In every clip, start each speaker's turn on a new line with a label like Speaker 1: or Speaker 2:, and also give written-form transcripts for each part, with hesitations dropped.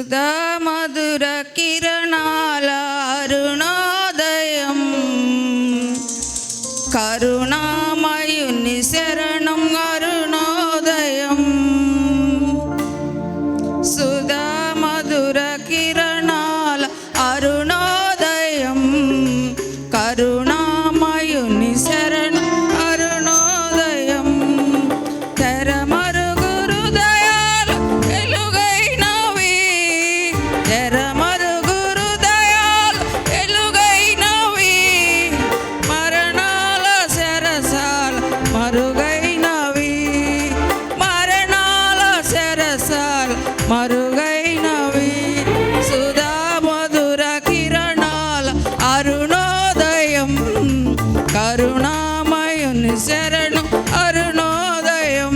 Speaker 1: సుధా మధుర కిరణాల అరుణోదయం కరుణామయుని శరణం అరుణోదయం సుధా మధుర కిరణాల అరుణోదయం కరుణామయుని శరణం అరుణోదయం తెరమరుగు హృదయాలు వెలుగైనవి తెరమరుగు హృదయాలు వెలుగైనవి మరణాల శరసాల మరుగైనవి మరణాల శరసాల మరుగైనవి సుధా మధుర కిరణాల అరుణోదయం కరుణామయుని శరణం అరుణోదయం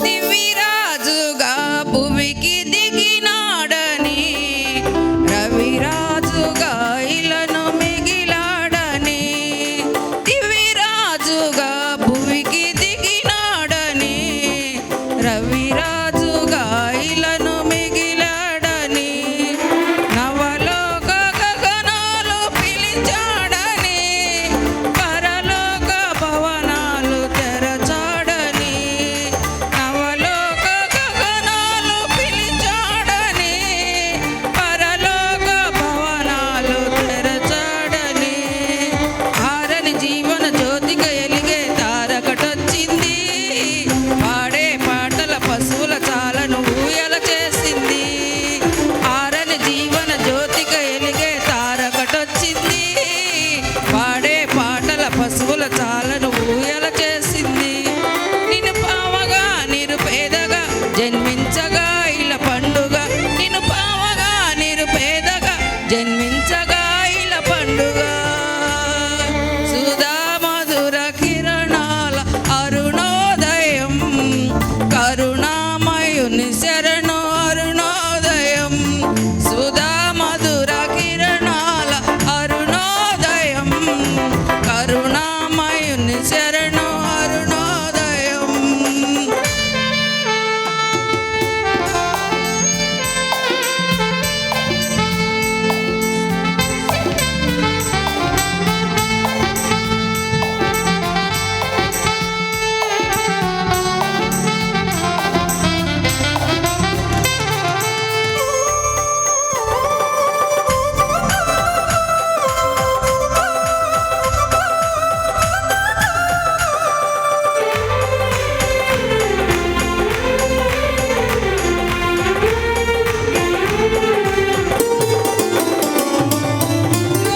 Speaker 1: దివిరాజుగా భువికి దిగినాడని రవిరాజుగా ఇలను మిగిలాడని దివిరాజుగా భువికి దిగినాడని రవిరాజుగా ఇలను మిగిలాడని నవలోక గగనాలు పిలిచాడని పరలోక భవనాలు తెరచాడని నవలోక గగనాలు పిలిచాడని పరలోక భవనాలు తెరచాడని ఆరని జీవన జ్యోతిగా ఎలిగే తారకటొచ్చింది పాడే పాటల పశువుల చాలను ఊయల చేసింది ఆరని జీవన జ్యోతిగా ఎలిగే తారకటొచ్చింది పాడే పాటల పశువుల చాలను ఊయల చేసింది నిన్ను పావగా నిరుపేదగా జన్మించగా ఇలా పండుగ నిన్ను పావగా నిరుపేదగా జన్మించగా ఇలా పండుగ సుధా మధుర కిరణాల అరుణోదయం కరుణామయుని శరణం అరుణోదయం సుధా మధుర కిరణాల అరుణోదయం కరుణామయుని శరణం అరుణోదయం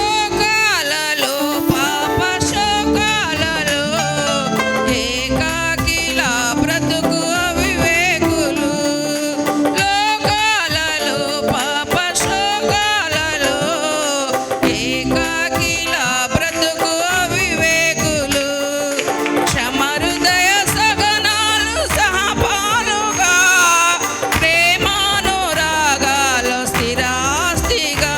Speaker 1: లోకాలలో పాప శోకాలలో ఏకాకిలా బ్రతుకు అవివేకులు లోకాలలో పాప శోకాలలో ఏకాకిలా బ్రతుకు అవివేకులు క్షమహృదయ సగనాలు సహపాలుగా ప్రేమానురాగాలు స్థిరాస్తిగా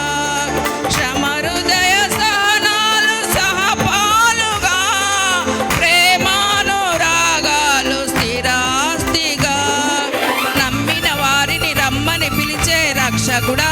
Speaker 1: క్షమహృదయ సహనాలు సహపాలుగా ప్రేమానురాగాలు స్థిరాస్తిగా నమ్మిన వారిని రమ్మని పిలిచే రక్షకుడా